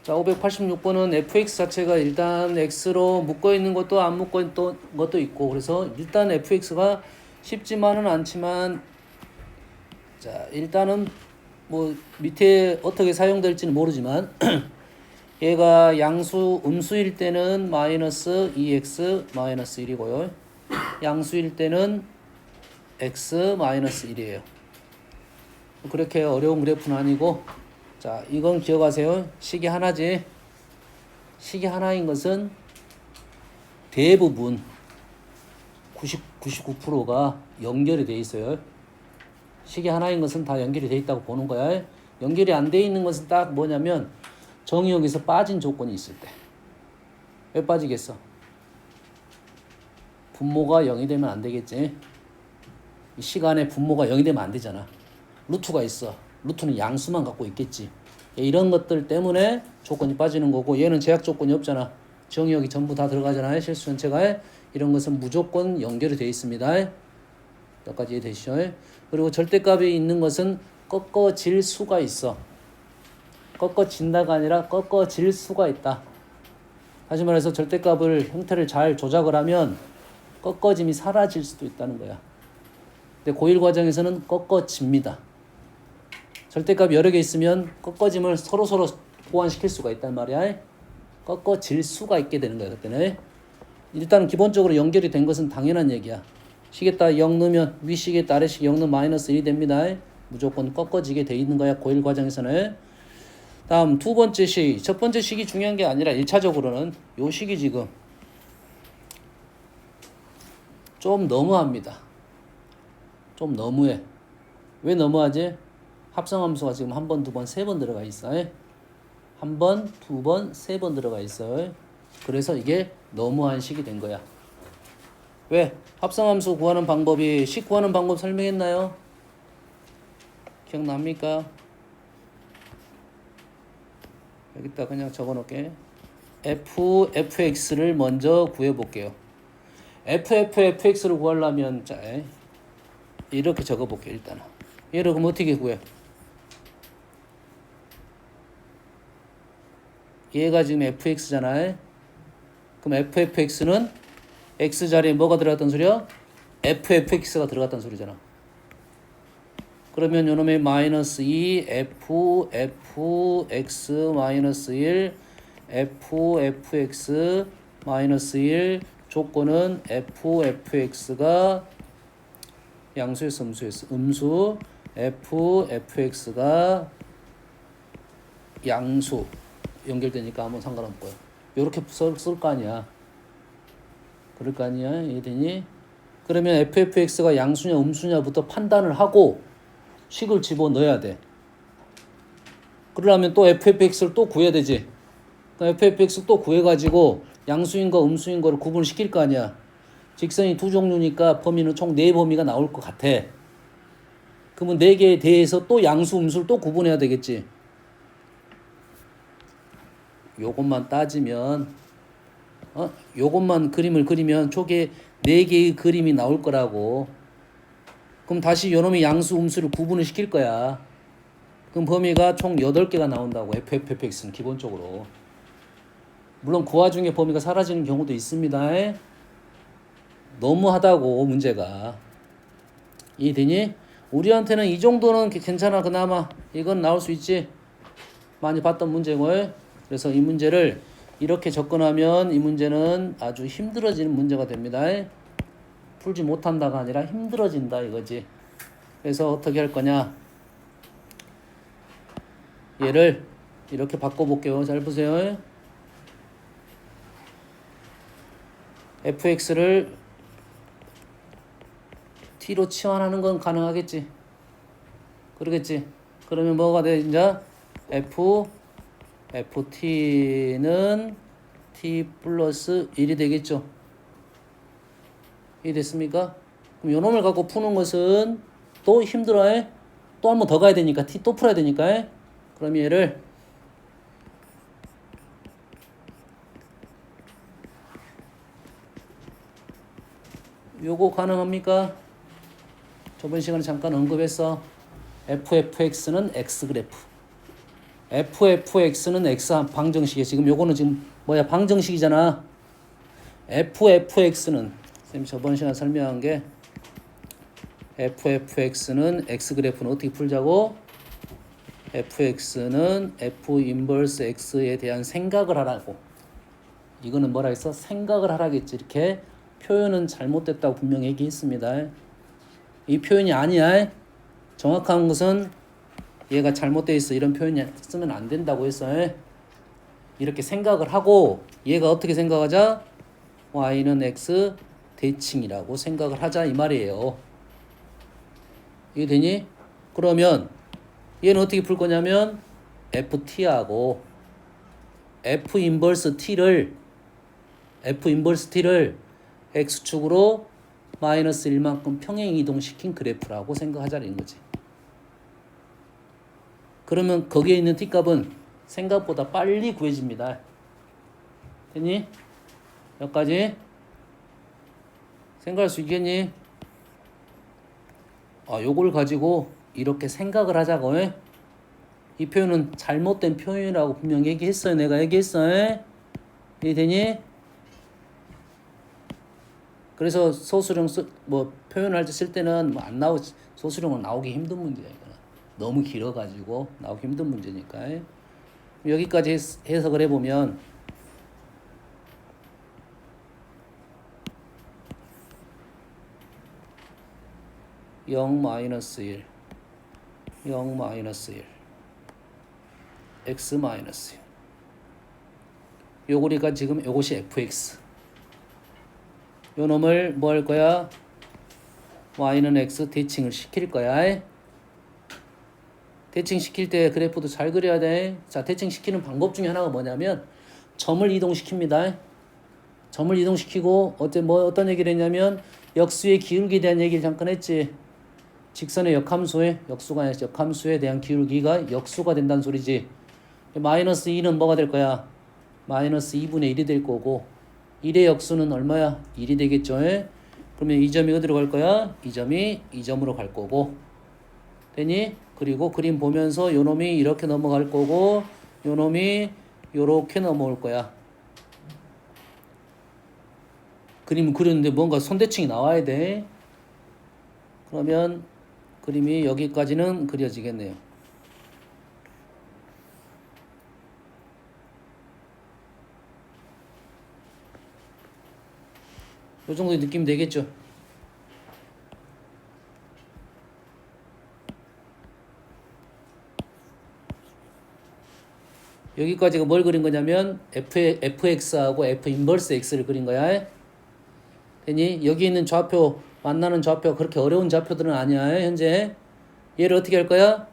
자, 586번은 fx 자체가 일단 x로 묶어있는 것도 안 묶어있는 것도 있고, 그래서 일단 fx가 쉽지만은 않지만, 자, 일단은 뭐 밑에 어떻게 사용될지는 모르지만 얘가 양수 음수일 때는 마이너스 2x 마이너스 1이고요. 양수일 때는 x 마이너스 1이에요. 그렇게 어려운 그래프는 아니고, 자, 이건 기억하세요. 식이 하나지. 식이 하나인 것은 대부분 99%가 연결이 돼 있어요. 식이 하나인 것은 다 연결이 돼 있다고 보는 거야. 연결이 안 돼 있는 것은 딱 뭐냐면 정의역에서 빠진 조건이 있을 때. 왜 빠지겠어? 분모가 0이 되면 안 되겠지. 이 시간에 분모가 0이 되면 안 되잖아. 루트가 있어. 루트는 양수만 갖고 있겠지. 이런 것들 때문에 조건이 빠지는 거고, 얘는 제약 조건이 없잖아. 정의역이 전부 다 들어가잖아요. 실수 전체가. 이런 것은 무조건 연결이 되어 있습니다. 여기까지 이해되시죠? 그리고 절대값이 있는 것은 꺾어질 수가 있어. 꺾어진다가 아니라 꺾어질 수가 있다. 다시 말해서 절대값을 형태를 잘 조작을 하면 꺾어짐이 사라질 수도 있다는 거야. 근데 고1 과정에서는 꺾어집니다. 절대값이 여러 개 있으면 꺾어짐을 서로 보완시킬 수가 있단 말이야. 꺾어질 수가 있게 되는 거야, 그때는. 일단 기본적으로 연결이 된 것은 당연한 얘기야. 식에다 0 넣으면 위식에다 아래식 0 넣으면 마이너스 1이 됩니다. 무조건 꺾어지게 돼 있는 거야, 고1 과정에서는. 다음 두 번째 식. 첫 번째 식이 중요한 게 아니라 1차적으로는 요 식이 지금 좀 너무합니다. 좀 너무해. 왜 너무하지? 합성함수가 지금 한 번, 두 번, 세 번 들어가 있어요. 한 번, 두 번, 세 번 들어가 있어요. 그래서 이게 너무한 식이 된 거야. 왜? 합성함수 구하는 방법이 식 구하는 방법 설명했나요? 기억납니까? 여기다 그냥 적어놓을게. fx를 먼저 구해볼게요. fx를 구하려면 자 이렇게 적어볼게요. 일단은 얘를 그럼 어떻게 구해? 얘가 지금 fx잖아요. 그럼 fx는 x 자리에 뭐가 들어갔단 소리야? fx가 들어갔단 소리잖아. 그러면 요놈의 마이너스 2 fx 마이너스 1 fx 마이너스 1 조건은 fx가 양수였어 음수였어? 음수 fx가 양수 연결되니까 아무 상관없고요. 요렇게 쓸 거 아니야. 그럴 거 아니야. 이해되니? 그러면 fx가 양수냐 음수냐부터 판단을 하고 식을 집어넣어야 돼. 그러려면 또 fx를 또 구해야 되지. fx를 또 구해가지고 양수인 거 음수인 거를 구분시킬 거 아니야. 직선이 두 종류니까 범위는 총 4범위가 나올 것 같아. 그러면 4개에 대해서 또 양수 음수를 또 구분해야 되겠지. 요것만 따지면 요것만 그림을 그리면 초기에 4개의 그림이 나올 거라고. 그럼 다시 요놈의 양수 음수를 구분을 시킬 거야. 그럼 범위가 총 8개가 나온다고. fx는 기본적으로. 물론 그 와중에 범위가 사라지는 경우도 있습니다. 너무하다고 문제가. 이해되니? 우리한테는 이 정도는 괜찮아. 그나마 이건 나올 수 있지. 많이 봤던 문제고. 그래서 이 문제를 이렇게 접근하면 이 문제는 아주 힘들어지는 문제가 됩니다. 풀지 못한다가 아니라 힘들어진다 이거지. 그래서 어떻게 할 거냐. 얘를 이렇게 바꿔볼게요. 잘 보세요. fx를 t로 치환하는 건 가능하겠지. 그러겠지. 그러면 뭐가 돼? 이제 ft는 t 플러스 1이 되겠죠. 이해 됐습니까? 그럼 요놈을 갖고 푸는 것은 또 힘들어해. 또 한 번 더 가야 되니까 t 또 풀어야 되니까. 그럼 얘를 요거 가능합니까? 저번 시간에 잠깐 언급했어. fx는 x그래프. fx는 x 방정식이야. 지금 요거는 지금 뭐야? 방정식이잖아. fx는 쌤이 저번 시간에 설명한 게 fx는 x 그래프는 어떻게 풀자고? fx는 f 인버스 x에 대한 생각을 하라고. 이거는 뭐라 했어? 생각을 하라겠지. 이렇게 표현은 잘못됐다고 분명히 얘기했습니다. 이 표현이 아니야. 정확한 것은 얘가 잘못되어 있어. 이런 표현 쓰면 안 된다고 했어. 이렇게 생각을 하고 얘가 어떻게 생각하자? y는 x 대칭이라고 생각을 하자 이 말이에요. 이게 되니? 그러면 얘는 어떻게 풀 거냐면 ft하고 f 인버스 t를 x축으로 마이너스 1만큼 평행 이동시킨 그래프라고 생각하자는 거지. 그러면 거기에 있는 t값은 생각보다 빨리 구해집니다. 됐니? 여기까지 생각할 수 있겠니? 요걸 가지고 이렇게 생각을 하자고. 이 표현은 잘못된 표현이라고 분명히 얘기했어요. 내가 얘기했어요. 이해되니? 그래서 소수령 표현할 때 쓸 때는 안 나오지. 소수령은 나오기 힘든 문제야. 이거는. 너무 길어가지고 나오기 힘든 문제니까. 여기까지 해석을 해보면 (0 마이너스 1) 0 마이너스 1 x 마이너스 1 요거리가 지금 요것이 fx 요 놈을 뭐 할 거야? y는 x 대칭을 시킬 거야. 대칭 시킬 때 그래프도 잘 그려야 돼. 자, 대칭 시키는 방법 중에 하나가 뭐냐면 점을 이동시킵니다. 점을 이동시키고 어떤 얘기를 했냐면 역수의 기울기에 대한 얘기를 잠깐 했지. 직선의 역함수에 역함수에 대한 기울기가 역수가 된다는 소리지. 마이너스 2는 뭐가 될 거야? 마이너스 2분의 1이 될 거고 1의 역수는 얼마야? 1이 되겠죠. 그러면 이 점이 어디로 갈 거야? 이 점이 이 점으로 갈 거고 되니? 그리고 그림 보면서 요 놈이 이렇게 넘어갈 거고 요 놈이 요렇게 넘어올 거야. 그림을 그렸는데 뭔가 손대칭이 나와야 돼. 그러면 그림이 여기까지는 그려지겠네요. 요 정도의 느낌 되겠죠? 여기까지가 뭘 그린 거냐면 fx하고 f 인버스 x를 그린 거야. 되니? 여기 있는 좌표 만나는 좌표가 그렇게 어려운 좌표들은 아니야. 현재 얘를 어떻게 할 거야?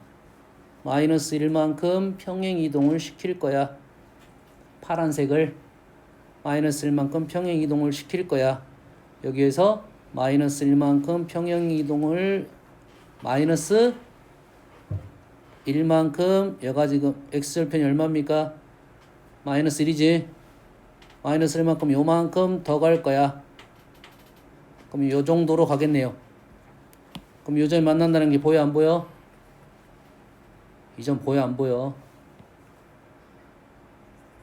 마이너스 1만큼 평행 이동을 시킬 거야. 파란색을 마이너스 1만큼 평행 이동을 시킬 거야. 여기에서 마이너스 1만큼 평행 이동을 마이너스 1만큼 얘가 지금 x절편이 얼마입니까? 마이너스 1이지. 마이너스 1만큼 요만큼 더 갈 거야. 그럼 요 정도로 가겠네요. 그럼 요 점이 만난다는 게 보여 안 보여? 이 점 보여 안 보여?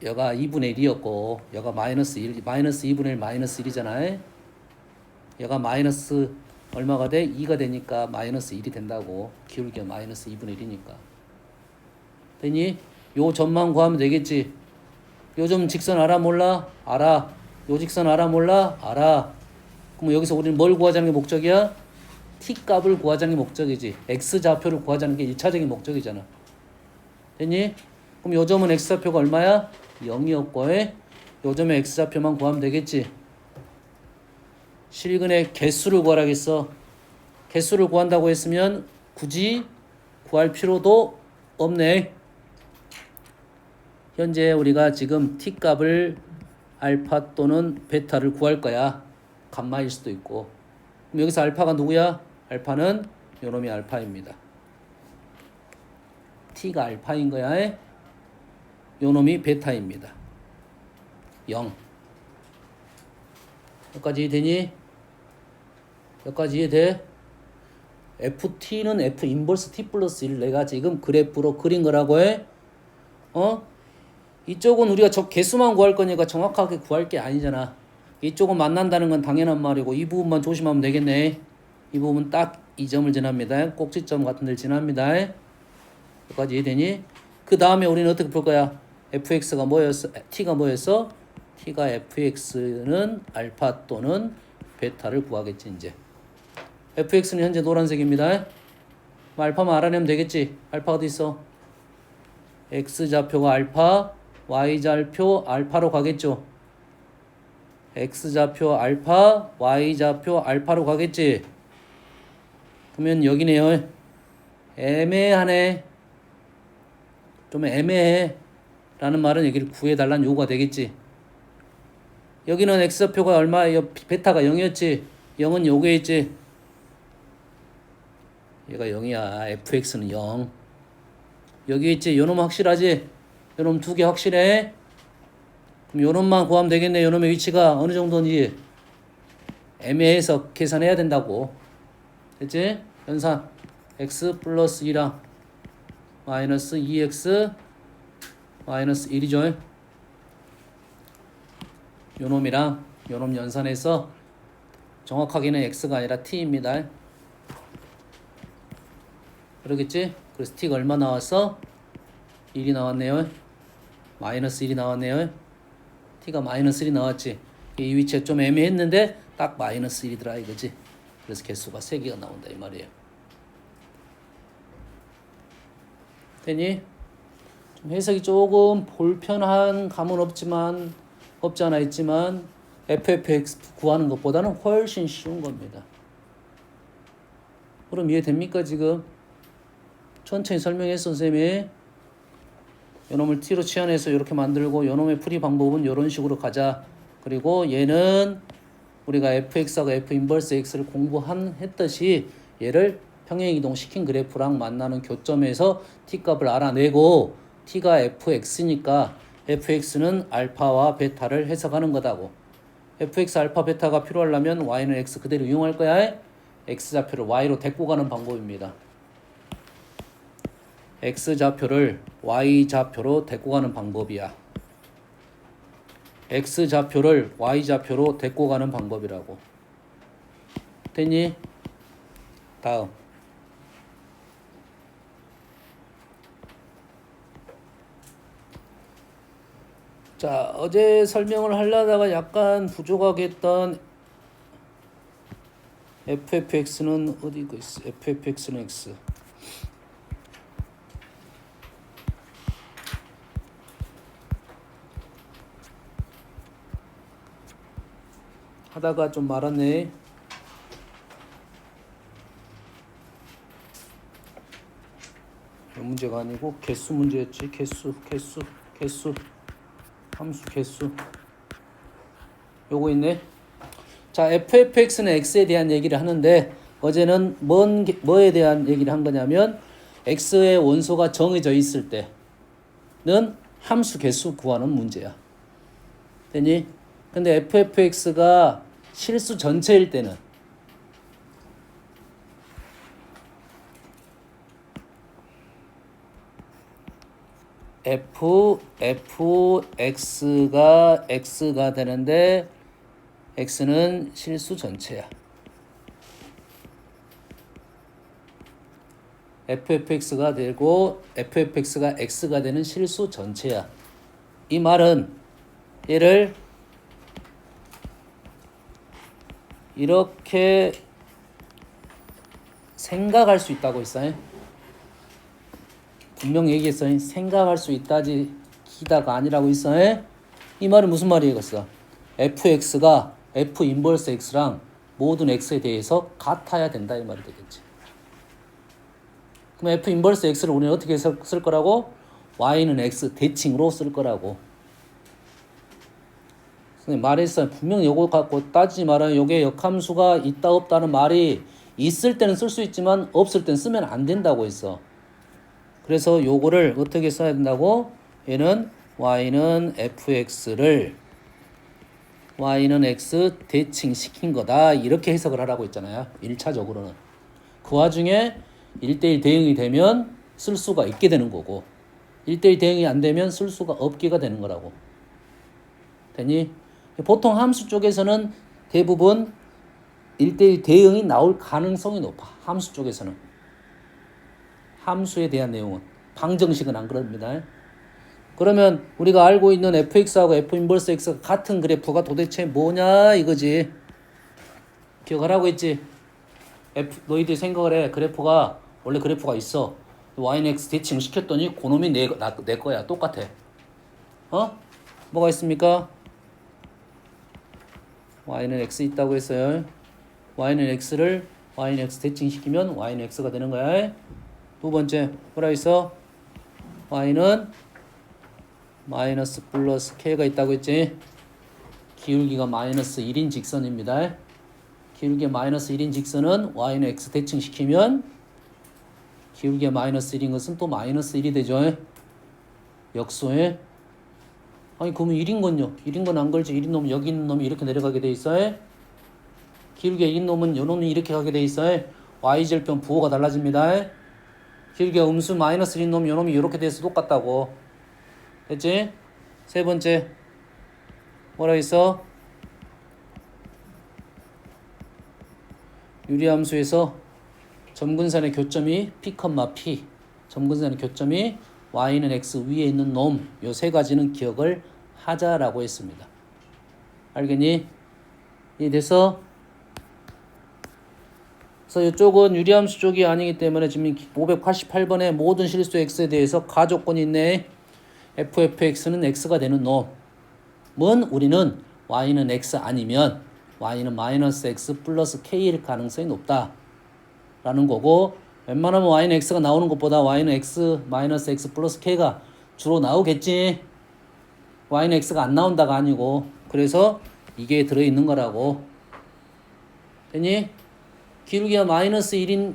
여가 2분의 1이었고 여가 마이너스 1, 마이너스 2분의 1 마이너스 1이잖아. 여가 마이너스 얼마가 돼? 2가 되니까 마이너스 1이 된다고. 기울기가 마이너스 2분의 1이니까. 되니? 요 점만 구하면 되겠지. 요 점 직선 알아 몰라? 알아. 요 직선 알아 몰라? 알아. 그럼 여기서 우리는 뭘 구하자는 게 목적이야? t 값을 구하자는 게 목적이지. x 좌표를 구하자는 게 1차적인 목적이잖아. 됐니? 그럼 요 점은 x 좌표가 얼마야? 0이었고 요 점의 x 좌표만 구하면 되겠지. 실근의 개수를 구하라겠어. 개수를 구한다고 했으면 굳이 구할 필요도 없네. 현재 우리가 지금 t 값을 알파 또는 베타를 구할 거야. 감마일 수도 있고. 그럼 여기서 알파가 누구야? 알파는 요놈이 알파입니다. t가 알파인 거야. 요놈이 베타입니다. 0. 여기까지 이해되니? 여기까지 이해돼? ft는 f 인버스 t 플러스 1 내가 지금 그래프로 그린 거라고 해. 어? 이쪽은 우리가 저 개수만 구할 거니까 정확하게 구할 게 아니잖아. 이쪽은 만난다는 건 당연한 말이고 이 부분만 조심하면 되겠네. 이 부분 딱 이 점을 지납니다. 꼭지점 같은 데를 지납니다. 여기까지 이해되니? 그 다음에 우리는 어떻게 풀 거야? fx가 뭐였어? t가 뭐였어? t가 fx는 알파 또는 베타를 구하겠지 이제. fx는 현재 노란색입니다. 알파만 알아내면 되겠지. 알파 어디 있어? x좌표가 알파, y좌표 알파로 가겠죠. x좌표 알파, y좌표 알파로 가겠지. 그러면 여기네요. 애매하네. 좀 애매해. 라는 말은 여기를 구해달라는 요구가 되겠지. 여기는 x좌표가 얼마예요? 베타가 0이었지. 0은 요게 있지. 얘가 0이야. fx는 0. 여기 있지. 요놈 확실하지? 요놈 두 개 확실해? 그럼 요놈만 구하면 되겠네. 요놈의 위치가 어느 정도인지 애매해서 계산해야 된다고. 됐지? 연산 x 플러스 2랑 마이너스 2x 마이너스 1이죠. 요놈이랑 요놈 연산해서 정확하게는 x가 아니라 t입니다. 그러겠지? 그래서 t가 얼마 나왔어? 1이 나왔네요. 마이너스 1이 나왔네요. t가 마이너스 1이 나왔지. 이 위치가 좀 애매했는데 딱 마이너스 1이더라 이거지. 그래서 개수가 3개가 나온다 이 말이에요. 되니? 좀 해석이 조금 불편한 감은 없지 않아 있지만 ffx 구하는 것보다는 훨씬 쉬운 겁니다. 그럼 이해됩니까 지금? 천천히 설명했어 선생님이. 요놈을 t로 치환해서 이렇게 만들고 요놈의 풀이 방법은 이런 식으로 가자. 그리고 얘는 우리가 fx하고 f 인버스 x를 공부했듯이 얘를 평행이동 시킨 그래프랑 만나는 교점에서 t값을 알아내고 t가 fx니까 fx는 알파와 베타를 해석하는 거다고. fx 알파 베타가 필요하려면 y는 x 그대로 이용할 거야. x좌표를 y로 데리고 가는 방법입니다. x좌표를 y좌표로 데리고 가는 방법이야. x좌표를 y좌표로 데리고 가는 방법이라고. 됐니? 다음. 자, 어제 설명을 하려다가 약간 부족하게 했던 ffx는 어디 있어? ffx는 x. 하다가 좀 말았네. 문제가 아니고 개수 문제였지. 개수. 함수 개수. 요거 있네. 자, ffx는 x에 대한 얘기를 하는데 어제는 뭐에 대한 얘기를 한 거냐면 x의 원소가 정해져 있을 때는 함수 개수 구하는 문제야. 되니? 근데 ffx가 실수 전체일 때는 fx가 x가 되는데 x는 실수 전체야. ffx가 되고 ffx가 x가 되는 실수 전체야. 이 말은 얘를 이렇게 생각할 수 있다고 했어요. 분명 얘기했어요. 생각할 수 있다지 기다가 아니라고 했어요. 이 말은 무슨 말이겠어? fx가 f 인버스 x랑 모든 x에 대해서 같아야 된다 이 말이 되겠지. 그럼 f 인버스 x를 우리는 어떻게 쓸 거라고? y는 x 대칭으로 쓸 거라고. 말했어요. 분명 요거 갖고 따지지 말아요. 요게 역함수가 있다 없다는 말이 있을 때는 쓸 수 있지만 없을 때는 쓰면 안 된다고 했어. 그래서 요거를 어떻게 써야 된다고? 얘는 y는 fx를 y는 x 대칭시킨 거다. 이렇게 해석을 하라고 했잖아요. 1차적으로는. 그 와중에 1대1 대응이 되면 쓸 수가 있게 되는 거고 1대1 대응이 안 되면 쓸 수가 없게가 되는 거라고. 되니? 보통 함수 쪽에서는 대부분 1대1 대응이 나올 가능성이 높아. 함수 쪽에서는. 함수에 대한 내용은. 방정식은 안 그럽니다. 그러면 우리가 알고 있는 fx하고 f 인버스 x가 같은 그래프가 도대체 뭐냐 이거지. 기억하라고 했지. 너희들이 생각을 해. 그래프가 원래 그래프가 있어. y는 x 대칭 시켰더니 그놈이 내 거야. 똑같아. 뭐가 있습니까? y는 x 있다고 했어요. y는 x를 y는 x 대칭 시키면 y는 x가 되는 거야. 두 번째 뭐라 있어? y는 마이너스 플러스 k가 있다고 했지. 기울기가 마이너스 1인 직선입니다. 기울기가 마이너스 1인 직선은 y는 x 대칭 시키면 기울기가 마이너스 1인 것은 또 마이너스 1이 되죠. 역소에. 아니 그러면 1인 건요. 1인 건 안 걸지. 1인 놈은 여기 있는 놈이 이렇게 내려가게 돼 있어요. 기울기가 1인 놈은 요 놈이 이렇게 가게 돼 있어요. y절편 부호가 달라집니다. 기울기가 음수 마이너스 1인 놈이 요 놈이 이렇게 돼서 똑같다고. 됐지? 세 번째 뭐라 있어? 유리함수에서 점근선의 교점이 p, p. 점근선의 교점이 y는 x 위에 있는 놈. 요 세 가지는 기억을 하자라고 했습니다. 알겠니? 이해돼서? 그래서 이쪽은 유리함수 쪽이 아니기 때문에 지금 588번에 모든 실수 x에 대해서 가조건이 있네. fx는 x가 되는 놈은 우리는 y는 x 아니면 y는 마이너스 x 플러스 k일 가능성이 높다 라는 거고, 웬만하면 y는 x가 나오는 것보다 y는 x 마이너스 x 플러스 k가 주로 나오겠지. y는 x가 안 나온다가 아니고. 그래서 이게 들어있는 거라고. 됐니? 기울기가 마이너스 1인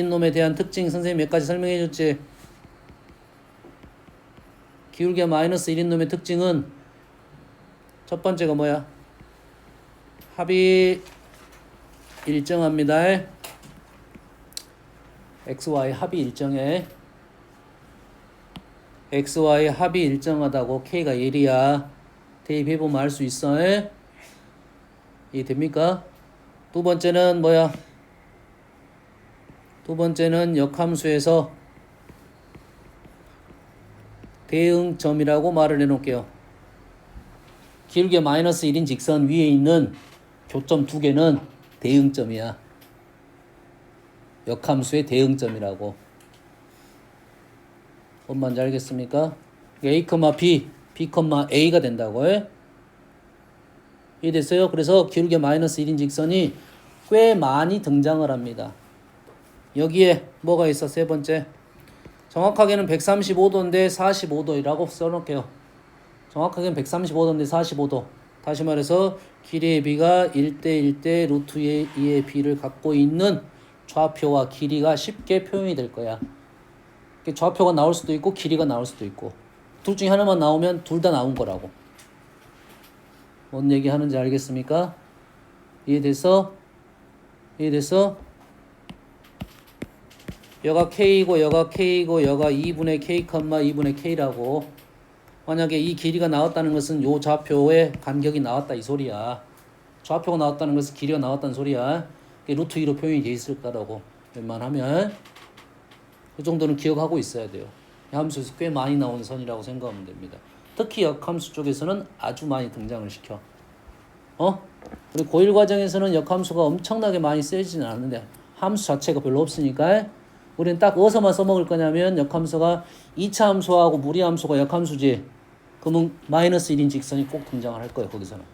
놈에 대한 특징 선생님이 몇 가지 설명해 줬지. 기울기가 마이너스 1인 놈의 특징은 첫 번째가 뭐야? 합이 일정합니다. XY 합이 일정해. XY 합이 일정하다고. K가 1이야. 대입해보면 알 수 있어. 이해됩니까? 두 번째는 뭐야? 두 번째는 역함수에서 대응점이라고 말을 해놓을게요. 기울기가 마이너스 1인 직선 위에 있는 교점 두 개는 대응점이야. 역함수의 대응점이라고. 뭔 말인지 알겠습니까? A, B, B, A가 된다고. 이해됐어요? 그래서 기울기가 마이너스 1인 직선이 꽤 많이 등장을 합니다. 여기에 뭐가 있어? 세 번째. 정확하게는 135도인데 45도라고 써놓을게요. 정확하게는 135도인데 45도. 다시 말해서 길이의 b가 1대1대 루트 2의 b를 갖고 있는 좌표와 길이가 쉽게 표현이 될 거야. 좌표가 나올 수도 있고 길이가 나올 수도 있고. 둘 중에 하나만 나오면 둘 다 나온 거라고. 뭔 얘기 하는지 알겠습니까? 이해됐어? 이해됐어? 여가 K이고 여가 K이고 여가 2분의 K, 2분의 K라고. 만약에 이 길이가 나왔다는 것은 요 좌표의 간격이 나왔다 이 소리야. 좌표가 나왔다는 것은 길이가 나왔다는 소리야. 루트 2로 표현이 돼 있을 거라고. 웬만하면 그 정도는 기억하고 있어야 돼요. 함수에서 꽤 많이 나오는 선이라고 생각하면 됩니다. 특히 역함수 쪽에서는 아주 많이 등장을 시켜. 우리 고1 과정에서는 역함수가 엄청나게 많이 쓰여지는 않는데 함수 자체가 별로 없으니까 우리는 딱 어디서만 써먹을 거냐면 역함수가 2차 함수하고 무리함수가 역함수지. 그러면 마이너스 1인 직선이 꼭 등장을 할 거예요. 거기서는.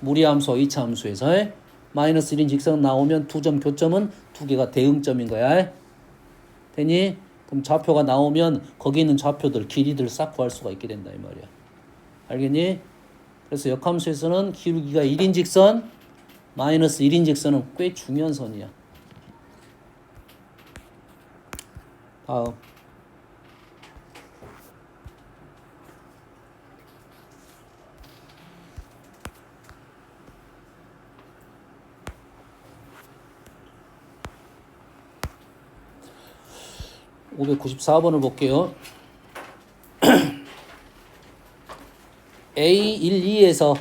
무리함수와 2차 함수에서 마이너스 1인 직선 나오면 두 점 교점은 두 개가 대응점인 거야. 되니? 그럼 좌표가 나오면 거기 있는 좌표들, 길이들 싹 구할 수가 있게 된다 이 말이야. 알겠니? 그래서 역함수에서는 기울기가 1인 직선, 마이너스 1인 직선은 꽤 중요한 선이야. 다음. 594번을 볼게요. A 1, 2에서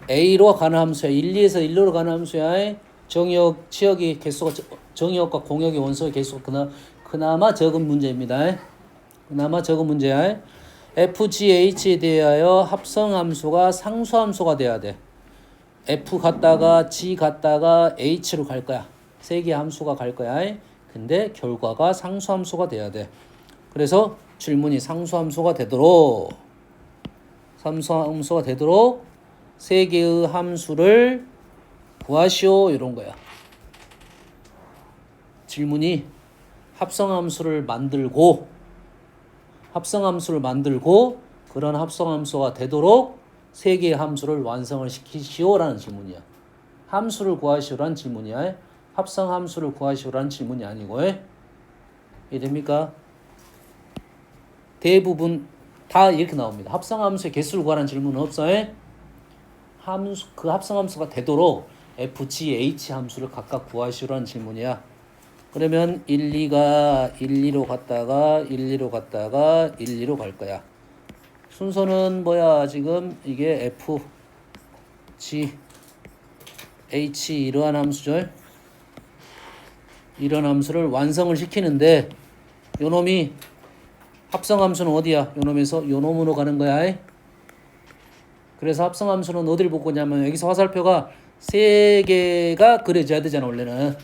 A로 가는 함수야. 1, 2에서 1로로 가는 함수야. 정의역, 치역이 개수가 정의역과 공역의 원소의 개수가 그나마 적은 문제입니다. 그나마 적은 문제야. FGH에 대하여 합성함수가 상수함수가 돼야 돼. F 갔다가 G 갔다가 H로 갈 거야. 세 개의 함수가 갈 거야. 근데 결과가 상수함수가 돼야 돼. 그래서 질문이 상수함수가 되도록 세 개의 함수를 구하시오 이런 거야. 질문이 합성함수를 만들고 그런 합성함수가 되도록 세 개의 함수를 완성을 시키시오라는 질문이야. 함수를 구하시오라는 질문이야. 합성함수를 구하시오라는 질문이 아니고. 이해됩니까? 대부분 다 이렇게 나옵니다. 합성함수의 개수를 구하라는 질문은 없어요. 그 합성함수가 되도록 f, g, h 함수를 각각 구하시오라는 질문이야. 그러면 1, 2가 1, 2로 갔다가 1, 2로 갔다가 1, 2로 갈 거야. 순서는 뭐야? 지금 이게 f, g, h 이러한 함수죠. 이런 함수를 완성을 시키는데 요놈이 합성함수는 어디야? 요놈에서 요놈으로 가는 거야. 그래서 합성함수는 어디를 볼 거냐면 여기서 화살표가 3개가 그려져야 되잖아 원래는.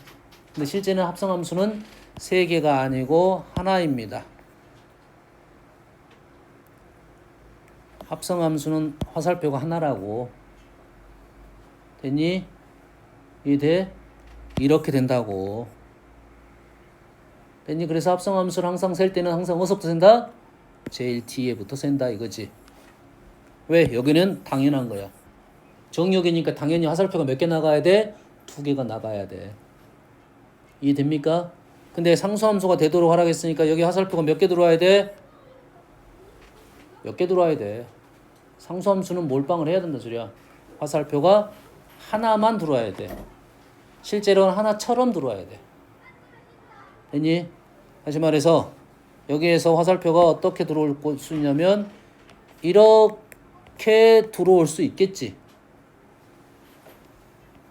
근데 실제는 합성함수는 3개가 아니고 하나입니다. 합성함수는 화살표가 하나라고. 됐니? 이해돼? 이렇게 된다고. 됐니? 그래서 합성함수를 항상 셀 때는 항상 어디서부터 센다? 제일 뒤에부터 센다 이거지. 왜? 여기는 당연한 거야. 정역이니까 당연히 화살표가 몇 개 나가야 돼? 2개가 나가야 돼. 이해됩니까? 근데 상수함수가 되도록 하라고 했으니까 여기 화살표가 몇 개 들어와야 돼? 몇 개 들어와야 돼. 상수함수는 몰빵을 해야 된다 소리야. 화살표가 하나만 들어와야 돼. 실제로는 하나처럼 들어와야 돼. 됐니? 다시 말해서 여기에서 화살표가 어떻게 들어올 수 있냐면 이렇게 들어올 수 있겠지.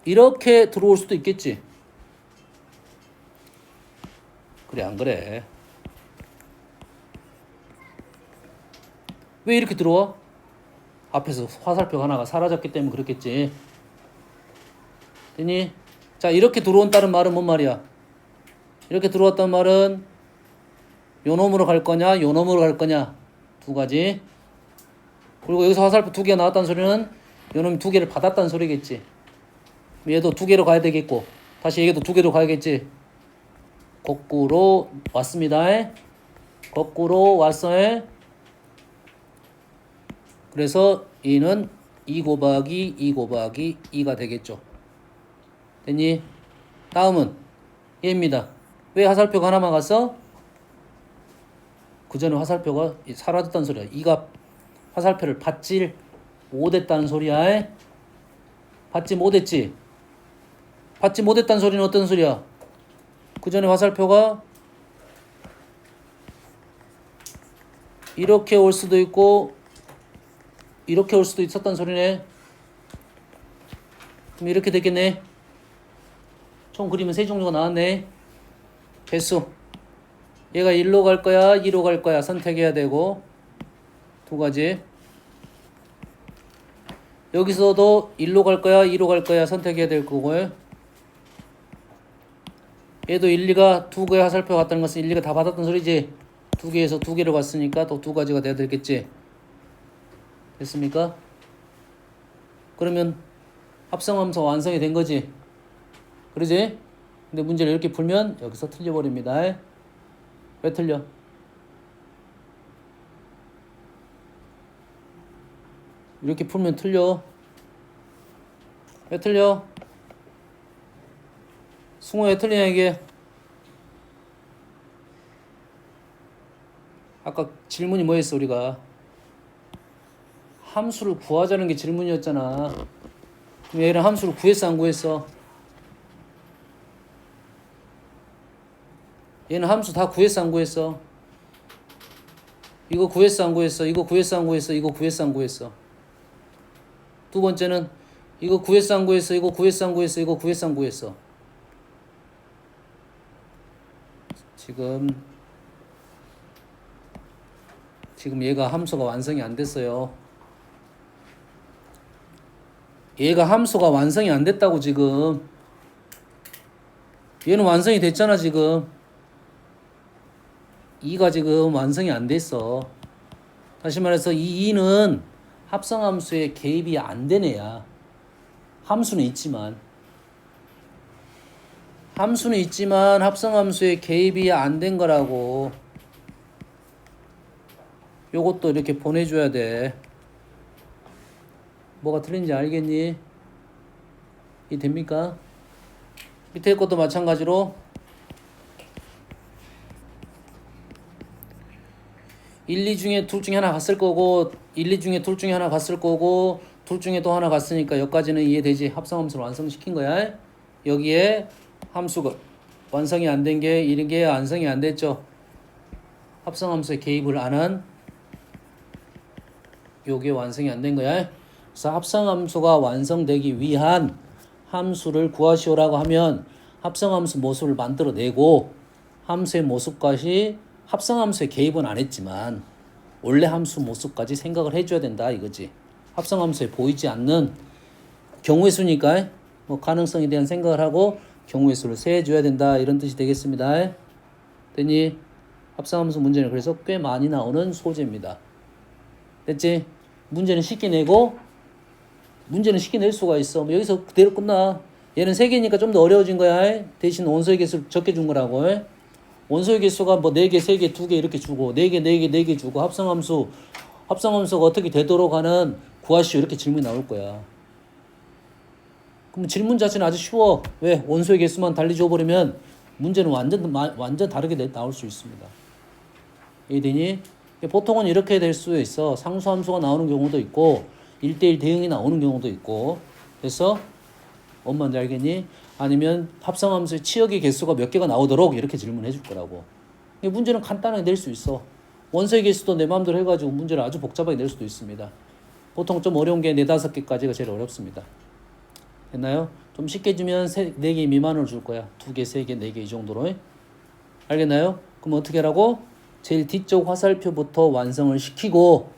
이렇게 들어올 수도 있겠지. 그래 안 그래? 왜 이렇게 들어와? 앞에서 화살표 하나가 사라졌기 때문에 그렇겠지. 됐니? 자 이렇게 들어온다는 말은 뭔 말이야? 이렇게 들어왔단 말은 요 놈으로 갈 거냐 요 놈으로 갈 거냐 두 가지. 그리고 여기서 화살표 2개가 나왔다는 소리는 요 놈이 2개를 받았다는 소리겠지. 얘도 2개로 가야 되겠고 다시 얘도 2개로 가야겠지. 거꾸로 왔습니다. 거꾸로 왔어요. 그래서 이는 2 곱하기 2 곱하기 2가 되겠죠. 됐니? 다음은 얘입니다. 왜 화살표가 하나만 갔어? 그 전에 화살표가 사라졌다는 소리야. 2가 화살표를 받질 못했다는 소리야. 받지 못했지? 받지 못했다는 소리는 어떤 소리야? 그 전에 화살표가 이렇게 올 수도 있고 이렇게 올 수도 있었단 소리네. 그럼 이렇게 되겠네. 총 그리면 3종류가 나왔네. 개수. 얘가 1로 갈 거야 2로 갈 거야 선택해야 되고 2가지. 여기서도 1로 갈 거야 2로 갈 거야 선택해야 될 거고요. 얘도 1, 2가 2개의 화살표가 갔다는 것은 1, 2가 다 받았던 소리지. 2개에서 2개로 갔으니까 또 2가지가 돼야 되겠지. 됐습니까? 그러면 합성함수 완성이 된 거지. 그러지? 근데 문제를 이렇게 풀면 여기서 틀려버립니다. 왜 틀려? 이렇게 풀면 틀려. 왜 틀려? 승호 왜 틀리냐 이게? 아까 질문이 뭐였어 우리가? 함수를 구하자는 게 질문이었잖아. 그럼 얘는 함수를 구했어 안 구했어? 얘는 함수 다 구했어 안 구했어? 이거 구했어 안 구했어? 이거 구했어 안 구했어? 이거 구했어 안 구했어? 두 번째는 이거 구했어 안 구했어? 이거 구했어 안 구했어? 이거 구했어 안 구했어? 지금 얘가 함수가 완성이 안 됐어요. 얘가 함수가 완성이 안 됐다고 지금. 얘는 완성이 됐잖아 지금. 2가 지금 완성이 안 됐어. 다시 말해서 이 2는 합성함수에 개입이 안 된 애야. 함수는 있지만 합성함수에 개입이 안 된 거라고. 요것도 이렇게 보내줘야 돼. 뭐가 틀린지 알겠니? 이 됩니까? 밑에 것도 마찬가지로 1, 2 중에 둘 중에 하나 갔을 거고 1, 2 중에 둘 중에 하나 갔을 거고 둘 중에 또 하나 갔으니까 여기까지는 이해되지. 합성함수를 완성시킨 거야. 여기에 함수가 완성이 안 된 게 이런 게 완성이 안 됐죠. 합성함수에 개입을 안 한 요게 완성이 안 된 거야. 그래서 합성함수가 완성되기 위한 함수를 구하시오라고 하면 합성함수 모습을 만들어내고 함수의 모습까지 합성함수에 개입은 안 했지만 원래 함수 모습까지 생각을 해줘야 된다 이거지. 합성함수에 보이지 않는 경우의 수니까 뭐 가능성에 대한 생각을 하고 경우의 수를 세해줘야 된다 이런 뜻이 되겠습니다. 됐니? 합성함수 문제는 그래서 꽤 많이 나오는 소재입니다. 됐지? 문제는 쉽게 내고 문제는 쉽게 낼 수가 있어. 뭐 여기서 그대로 끝나. 얘는 3개니까 좀 더 어려워진 거야. 대신 원소의 개수를 적게 준 거라고. 원소의 개수가 뭐 4개, 3개, 2개 이렇게 주고 4개, 4개, 4개 주고 합성함수가 어떻게 되도록 하는 구하시오 이렇게 질문이 나올 거야. 그럼 질문 자체는 아주 쉬워. 왜? 원소의 개수만 달리 줘버리면 문제는 완전 다르게 나올 수 있습니다. 이해되니? 보통은 이렇게 될 수 있어. 상수함수가 나오는 경우도 있고 1대1 대응이 나오는 경우도 있고. 그래서 뭔 말인지 알겠니? 아니면 합성함수의 치역의 개수가 몇 개가 나오도록 이렇게 질문해 줄 거라고. 문제는 간단하게 낼 수 있어. 원소의 개수도 내 마음대로 해가지고 문제를 아주 복잡하게 낼 수도 있습니다. 보통 좀 어려운 게 4, 5개까지가 제일 어렵습니다. 됐나요? 좀 쉽게 주면 4개 미만으로 줄 거야. 2개, 3개, 4개 이 정도로. 알겠나요? 그럼 어떻게 하라고? 제일 뒤쪽 화살표부터 완성을 시키고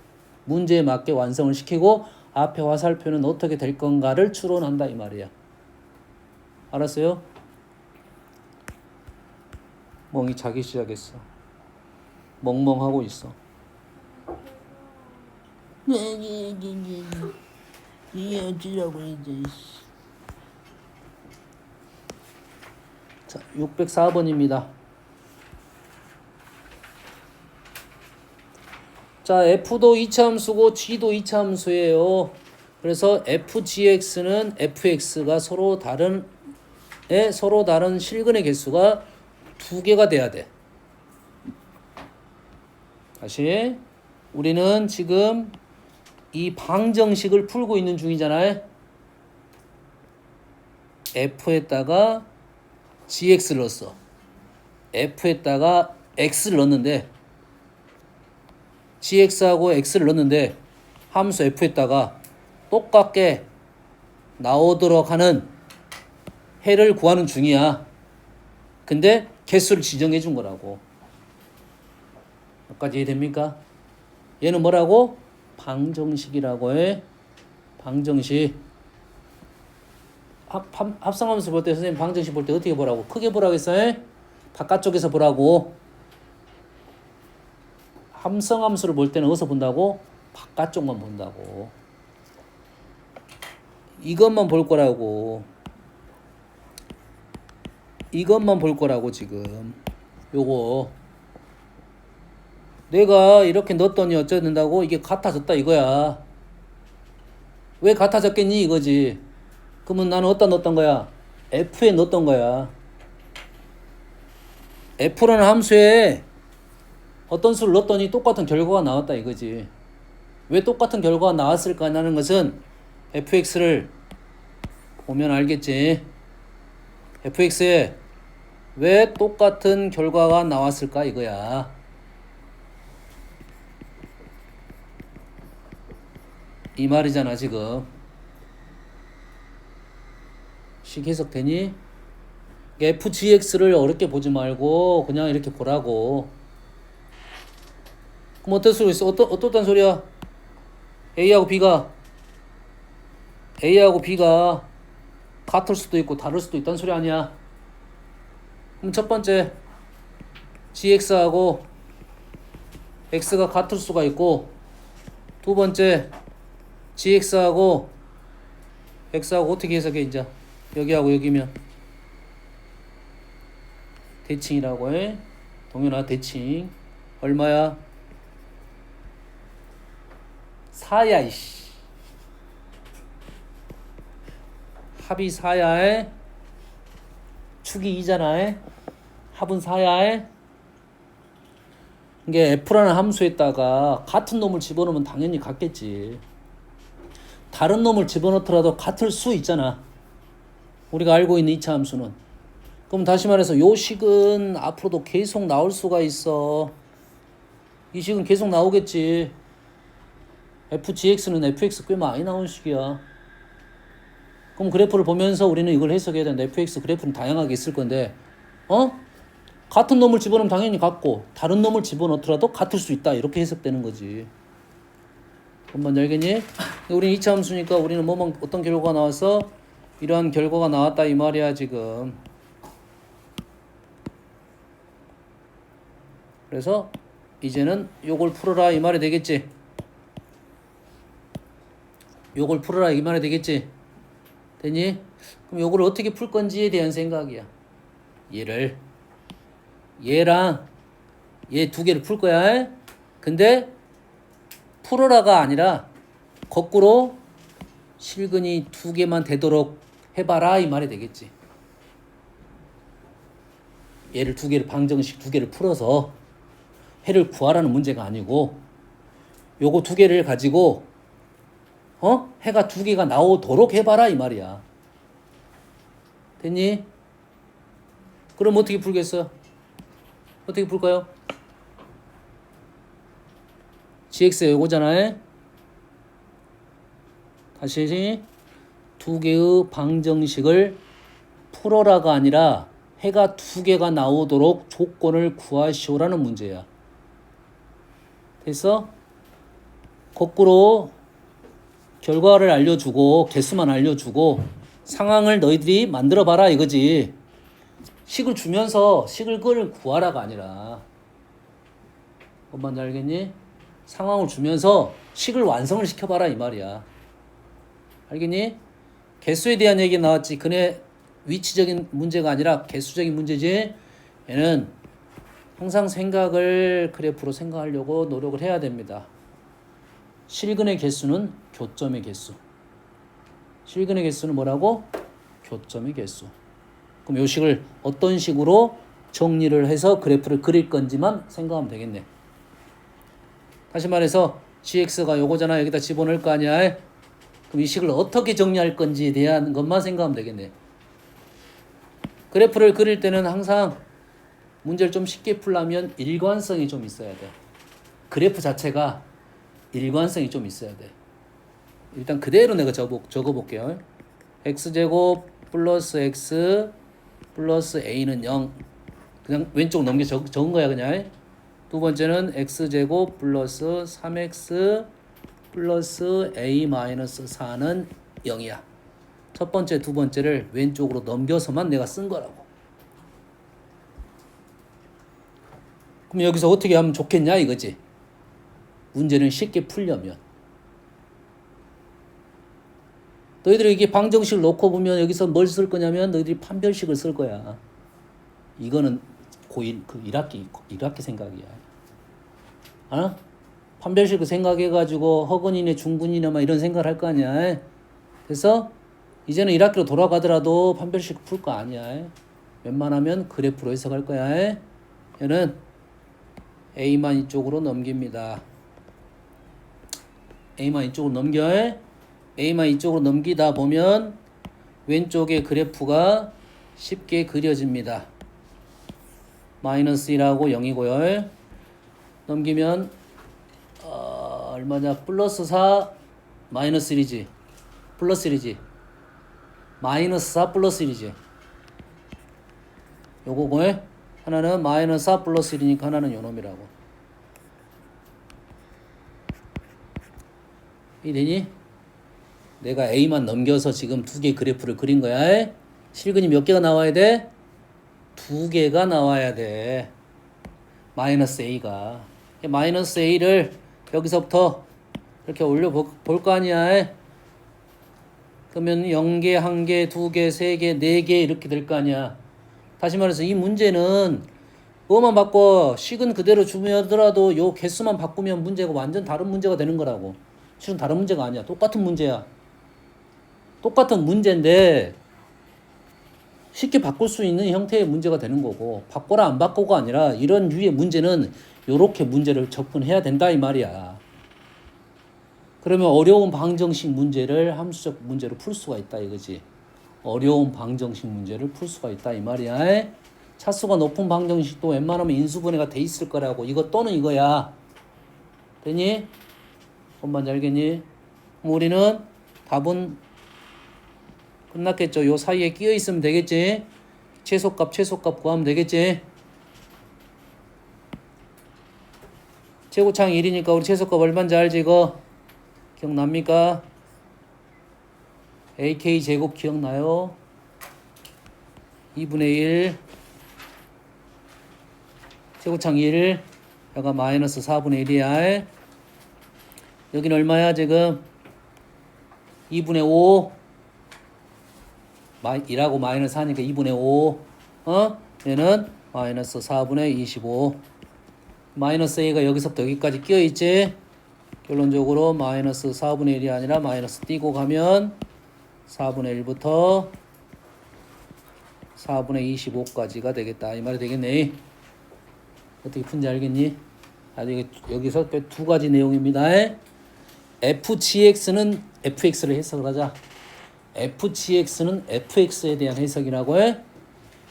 문제에 맞게 완성을 시키고 앞에 화살표는 어떻게 될 건가를 추론한다 이 말이야. 알았어요? 멍이 자기 시작했어. 멍멍하고 있어. 이게 어찌라고 이제. 자, 604번입니다. 자, F도 이차함수고 G도 이차함수예요. 그래서 FGX는 FX가 서로 다른 실근의 개수가 2개가 돼야 돼. 다시 우리는 지금 이 방정식을 풀고 있는 중이잖아요. F에다가 GX를 넣었어. F에다가 X를 넣었는데 GX하고 X를 넣었는데 함수 F에다가 똑같게 나오도록 하는 해를 구하는 중이야. 근데 개수를 지정해 준 거라고. 여기까지 이해됩니까? 얘는 뭐라고? 방정식이라고 해. 방정식. 합성함수 볼 때 선생님 방정식 볼 때 어떻게 보라고? 크게 보라고 했어요? 바깥쪽에서 보라고. 합성함수를 볼 때는 어디서 본다고? 바깥쪽만 본다고. 이것만 볼 거라고. 이것만 볼 거라고 지금. 요거. 내가 이렇게 넣었더니 어쩌 된다고? 이게 같아졌다 이거야. 왜 같아졌겠니 이거지. 그러면 나는 어디다 넣었던 거야? F에 넣었던 거야. F라는 함수에 어떤 수를 넣었더니 똑같은 결과가 나왔다 이거지. 왜 똑같은 결과가 나왔을까라는 것은 fx를 보면 알겠지. fx에 왜 똑같은 결과가 나왔을까 이거야. 이 말이잖아 지금. 식 해석되니? FGX를 어렵게 보지 말고 그냥 이렇게 보라고. 그럼 어떨 수 있어? 어떻단 소리야? A하고 B가 같을 수도 있고 다를 수도 있다는 소리 아니야. 그럼 첫 번째 GX하고 X가 같을 수가 있고, 두 번째 GX하고 X하고 어떻게 해석해 이제? 여기하고 여기면 대칭이라고 해. 동현아 대칭 얼마야? 4야 이씨. 합이 4야에 축이 2잖아. 합은 4야에. 이게 F라는 함수에다가 같은 놈을 집어넣으면 당연히 같겠지. 다른 놈을 집어넣더라도 같을 수 있잖아. 우리가 알고 있는 2차 함수는. 그럼 다시 말해서 요 식은 앞으로도 계속 나올 수가 있어. 이 식은 계속 나오겠지. FGX는 FX 꽤 많이 나온 식이야. 그럼 그래프를 보면서 우리는 이걸 해석해야 되는데, FX 그래프는 다양하게 있을 건데, 같은 놈을 집어넣으면 당연히 같고 다른 놈을 집어넣더라도 같을 수 있다. 이렇게 해석되는 거지. 뭔지 알겠니? 우리는 2차 함수니까 우리는 어떤 결과가 나와서 이러한 결과가 나왔다 이 말이야 지금. 그래서 이제는 요걸 풀어라 이 말이 되겠지. 요걸 풀어라 이 말이 되겠지. 되니? 그럼 요걸 어떻게 풀 건지에 대한 생각이야. 얘랑 얘 두 개를 풀 거야. 근데 풀어라가 아니라 거꾸로 실근이 두 개만 되도록 해봐라 이 말이 되겠지. 얘를 두 개를 방정식 두 개를 풀어서 해를 구하라는 문제가 아니고, 요거 두 개를 가지고 해가 두 개가 나오도록 해봐라 이 말이야. 됐니? 그럼 어떻게 풀겠어? 어떻게 풀까요? GX가 요거잖아. 다시 두 개의 방정식을 풀어라가 아니라 해가 두 개가 나오도록 조건을 구하시오라는 문제야. 그래서 거꾸로 결과를 알려주고 개수만 알려주고 상황을 너희들이 만들어봐라 이거지. 식을 주면서 식을 구하라가 아니라. 뭔지 알겠니? 상황을 주면서 식을 완성을 시켜봐라 이 말이야. 알겠니? 개수에 대한 얘기 나왔지. 근의 위치적인 문제가 아니라 개수적인 문제지. 얘는 항상 생각을 그래프로 생각하려고 노력을 해야 됩니다. 실근의 개수는 교점의 개수. 실근의 개수는 뭐라고? 교점의 개수. 그럼 요 식을 어떤 식으로 정리를 해서 그래프를 그릴 건지만 생각하면 되겠네. 다시 말해서 GX가 요거잖아. 여기다 집어넣을 거 아니야. 그럼 이 식을 어떻게 정리할 건지에 대한 것만 생각하면 되겠네. 그래프를 그릴 때는 항상 문제를 좀 쉽게 풀려면 일관성이 좀 있어야 돼. 그래프 자체가 일관성이 좀 있어야 돼. 일단 그대로 내가 적어볼게요. x제곱 플러스 x 플러스 a는 0. 그냥 왼쪽 넘겨 적은 거야 그냥. 두 번째는 x제곱 플러스 3x 플러스 a 마이너스 4는 0이야. 첫 번째 두 번째를 왼쪽으로 넘겨서만 내가 쓴 거라고. 그럼 여기서 어떻게 하면 좋겠냐 이거지. 문제는 쉽게 풀려면. 너희들이 이게 방정식을 놓고 보면 여기서 뭘 쓸 거냐면 너희들이 판별식을 쓸 거야. 이거는 고1 그 1학기 생각이야. 판별식을 생각해가지고 허근이네 중근이네 막 이런 생각을 할 거 아니야. 그래서 이제는 1학기로 돌아가더라도 판별식 풀 거 아니야. 웬만하면 그래프로 해석할 거야. 얘는 A만 이쪽으로 넘깁니다. A만 이쪽으로 넘겨. A만 이쪽으로 넘기다 보면 왼쪽에 그래프가 쉽게 그려집니다. 마이너스 1하고 0이고요. 넘기면 얼마냐? 플러스 4 마이너스 1이지. 플러스 1이지. 마이너스 4 플러스 1이지. 요거고 하나는 마이너스 4 플러스 1이니까 하나는 요놈이라고. 이 되니? 내가 A만 넘겨서 지금 두 개 그래프를 그린 거야. 실근이 몇 개가 나와야 돼? 두 개가 나와야 돼. 마이너스 A가. 마이너스 A를 여기서부터 이렇게 올려볼 거 아니야. 그러면 0개, 1개, 2개, 3개, 4개 이렇게 될 거 아니야. 다시 말해서 이 문제는 뭐만 바꿔 식은 그대로 주면더라도 요 개수만 바꾸면 문제가 완전 다른 문제가 되는 거라고. 실은 다른 문제가 아니야. 똑같은 문제야. 똑같은 문제인데 쉽게 바꿀 수 있는 형태의 문제가 되는 거고, 바꿔라 안 바꿔가 아니라 이런 유의 문제는 요렇게 문제를 접근해야 된다 이 말이야. 그러면 어려운 방정식 문제를 함수적 문제로 풀 수가 있다 이거지. 어려운 방정식 문제를 풀 수가 있다 이 말이야. 차수가 높은 방정식도 웬만하면 인수분해가 돼 있을 거라고. 이거 또는 이거야. 되니? 뭔 알겠니? 그럼 우리는 답은 끝났겠죠. 요 사이에 끼어 있으면 되겠지. 최소값 구하면 되겠지. 최고창 1이니까 우리 최소값 얼마인지 알지 이거? 기억납니까? AK 제곱 기억나요? 2분의 1 최고창 1 여가 마이너스 4분의 1이야. 여기는 얼마야 지금? 2분의 5 1하고 마이너스 하니까 2분의 5 얘는 마이너스 4분의 25 마이너스 A가 여기서부터 여기까지 끼어있지. 결론적으로 마이너스 4분의 1이 아니라 마이너스 띄고 가면 4분의 1부터 4분의 25까지가 되겠다 이 말이 되겠네. 어떻게 푼지 알겠니? 여기서 두 가지 내용입니다. FGX는 FX를 해석을 하자. FGX는 FX에 대한 해석이라고 해.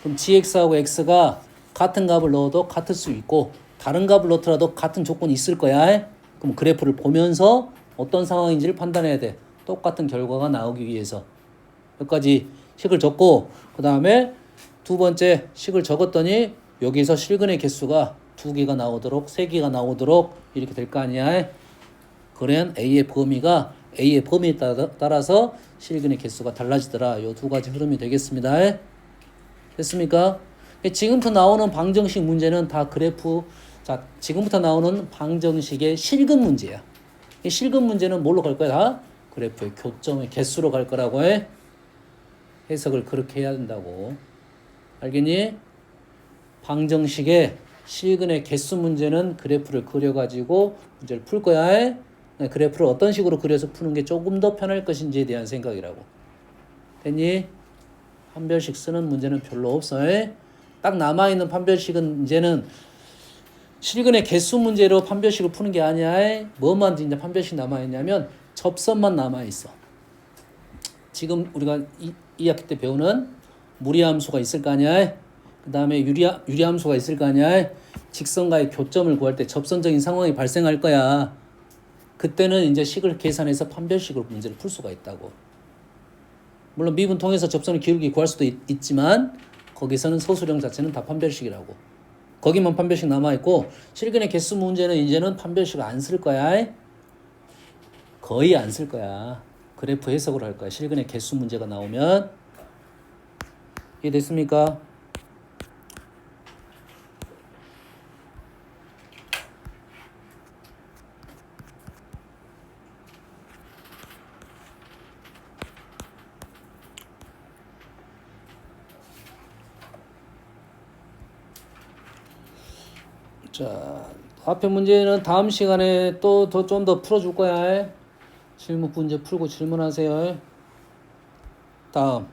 그럼 GX하고 X가 같은 값을 넣어도 같을 수 있고 다른 값을 넣더라도 같은 조건이 있을 거야. 그럼 그래프를 보면서 어떤 상황인지를 판단해야 돼. 똑같은 결과가 나오기 위해서. 여기까지 식을 적고 그 다음에 두 번째 식을 적었더니 여기서 실근의 개수가 2개가 나오도록 3개가 나오도록 이렇게 될 거 아니야. 그러면 A의 범위에 따라서 실근의 개수가 달라지더라. 요 두 가지 흐름이 되겠습니다. 됐습니까? 지금부터 나오는 방정식 문제는 다 그래프. 자, 지금부터 나오는 방정식의 실근 문제야. 이 실근 문제는 뭘로 갈 거야? 다 그래프의 교점의 개수로 갈 거라고 해. 해석을 그렇게 해야 된다고. 알겠니? 방정식의 실근의 개수 문제는 그래프를 그려가지고 문제를 풀 거야. 그래프를 어떤 식으로 그려서 푸는 게 조금 더 편할 것인지에 대한 생각이라고. 됐니? 판별식 쓰는 문제는 별로 없어. 딱 남아있는 판별식은 이제는 실근의 개수 문제로 판별식을 푸는 게 아니야. 뭐만 이제 판별식 남아있냐면 접선만 남아있어. 지금 우리가 이 학기 때 배우는 무리함수가 있을 거 아니야. 그 다음에 유리함수가 있을 거 아니야. 직선과의 교점을 구할 때 접선적인 상황이 발생할 거야. 그때는 이제 식을 계산해서 판별식으로 문제를 풀 수가 있다고. 물론 미분 통해서 접선의 기울기 구할 수도 있지만 거기서는 소수령 자체는 다 판별식이라고. 거기만 판별식 남아있고 실근의 개수 문제는 이제는 판별식을 안 쓸 거야. 거의 안 쓸 거야. 그래프 해석으로 할 거야. 실근의 개수 문제가 나오면. 이해됐습니까? 자, 앞에 문제는 다음 시간에 또 좀 더 풀어줄 거야. 질문 문제 풀고 질문하세요. 다음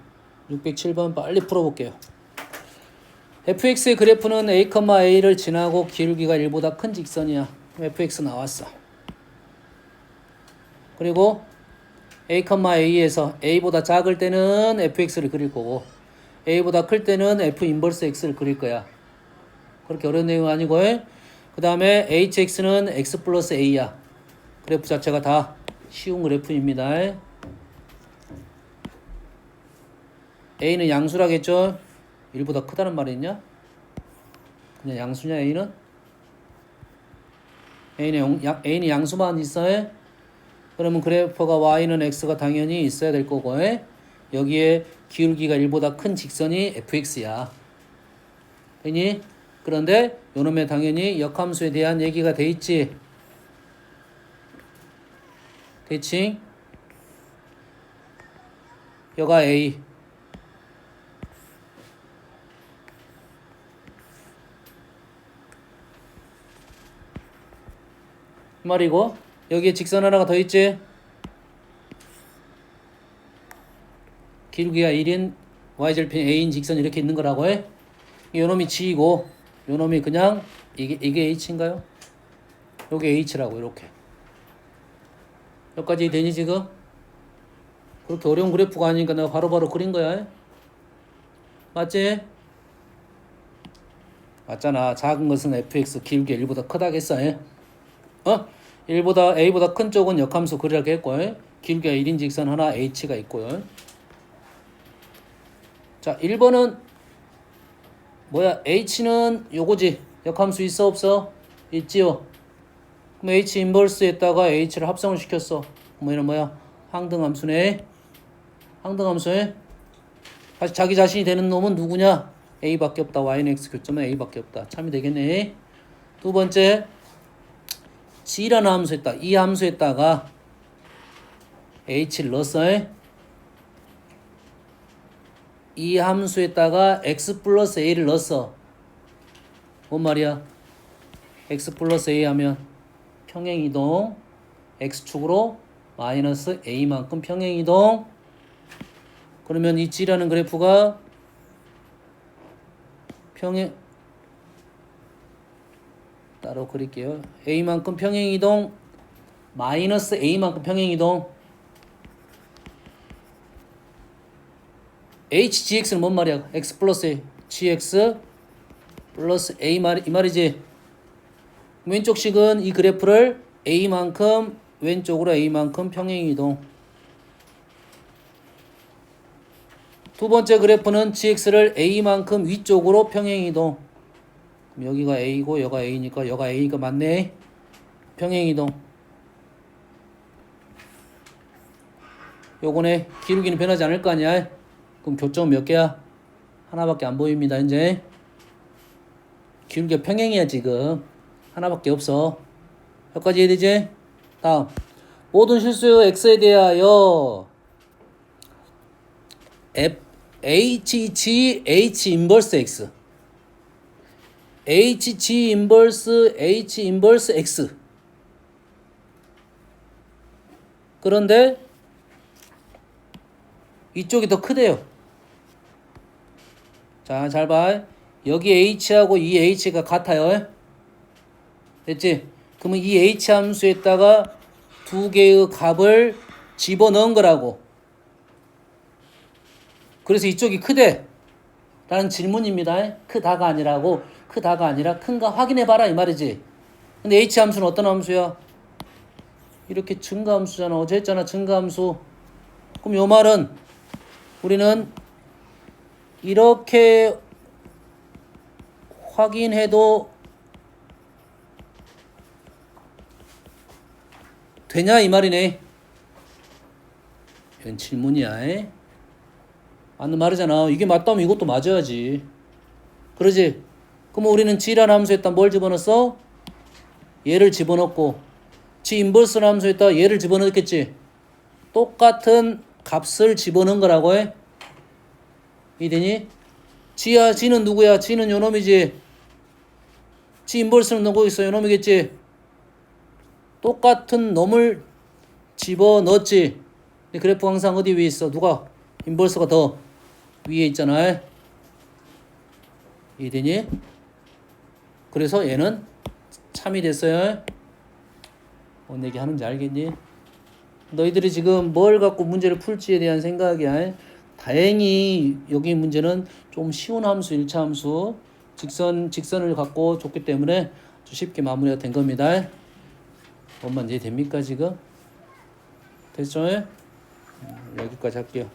607번 빨리 풀어볼게요. fx의 그래프는 a,a를 지나고 기울기가 1보다 큰 직선이야. fx 나왔어. 그리고 a,a에서 a보다 작을 때는 fx를 그릴 거고 a보다 클 때는 f 인버스 x를 그릴 거야. 그렇게 어려운 내용은 아니고. 그 다음에 hx는 x 플러스 a야. 그래프 자체가 다 쉬운 그래프입니다. a는 양수라겠죠. 1보다 크다는 말이 있냐? 그냥 양수냐 a는? A는 양수만 있어요. 그러면 그래프가 y는 x가 당연히 있어야 될 거고, 여기에 기울기가 1보다 큰 직선이 fx야. 그니? 그런데 요놈에 당연히 역함수에 대한 얘기가 돼 있지. 됐지? 여가 a. 말이고, 여기에 직선 하나가 더 있지. 기울기가 1인 y절편 a인 직선 이렇게 있는 거라고 해. 요놈이 g이고 요놈이 그냥 이게 h인가요? 요게 h라고. 이렇게 여기까지 되니 지금? 그렇게 어려운 그래프가 아니니까 내가 바로바로 그린 거야. 맞지? 맞잖아. 작은 것은 fx, 기울기 1보다 크다겠어. 1보다 a보다 큰 쪽은 역함수 그리라고 했고, 기울기가 1인 직선 하나 h가 있고요. 자, 1번은 뭐야? h는 요거지. 역함수 있어 없어? 있지요. 그럼 h 인버스에다가 h를 합성을 시켰어. 뭐 이런 뭐야? 항등함수네. 항등함수에 다시 자기 자신이 되는 놈은 누구냐? a밖에 없다. y는 x 교점은 a밖에 없다. 참이 되겠네. 두 번째, g라는 함수에다가 이 함수에다가 h를 넣었어. 이 함수에다가 x 플러스 a를 넣었어. 뭔 말이야? x 플러스 a 하면 평행이동, x축으로 마이너스 a만큼 평행이동. 그러면 이 g라는 그래프가 따로 그릴게요. a만큼 평행이동, 마이너스 a만큼 평행이동. hgx는 뭔 말이야? x 플러스 a, gx 플러스 a 이 말이지. 왼쪽식은 이 그래프를 a만큼 왼쪽으로 a만큼 평행이동. 두 번째 그래프는 gx를 a만큼 위쪽으로 평행이동. 그럼 여기가 a고 여가 a니까 여가 a가 맞네. 평행이동. 요거네. 기울기는 변하지 않을 거 아니야. 그럼 교점은 몇 개야? 하나밖에 안 보입니다. 이제 기울기가 평행이야. 지금 하나밖에 없어. 여기까지 이해되지? 다음, 모든 실수요 x에 대하여 hg h 인버스 x, hg 인버스 h 인버스 x. 그런데 이쪽이 더 크대요. 자, 잘 봐. 여기 h하고 이 h가 같아요. 됐지? 그러면 이 h 함수에다가 두 개의 값을 집어넣은 거라고. 그래서 이쪽이 크대 라는 질문입니다. 크다가 아니라고. 크다가 아니라 큰가 확인해봐라 이 말이지. 근데 h 함수는 어떤 함수야? 이렇게 증가함수잖아. 어제 했잖아. 증가함수. 그럼 요 말은 우리는 이렇게 확인해도 되냐 이 말이네. 이건 질문이야. 맞는 말이잖아. 이게 맞다면 이것도 맞아야지. 그러지? 그럼 우리는 g라는 함수에다 뭘 집어넣었어? 얘를 집어넣고, g 인버스라는 함수에다 얘를 집어넣었겠지. 똑같은 값을 집어넣은 거라고 해. 이되니? g는 누구야? g는 요놈이지. g 인버스는 누구 있어? 요놈이겠지. 똑같은 놈을 집어넣었지. 근데 그래프 항상 어디 위에 있어? 누가? 인버스가 더 위에 있잖아. 이해되니? 그래서 얘는 참이 됐어요. 뭔 얘기 하는지 알겠니? 너희들이 지금 뭘 갖고 문제를 풀지에 대한 생각이야. 다행히 여기 문제는 좀 쉬운 함수, 1차 함수. 직선을 갖고 줬기 때문에 아주 쉽게 마무리가 된 겁니다. 뭔만 이해됩니까 지금? 됐죠? 여기까지 할게요.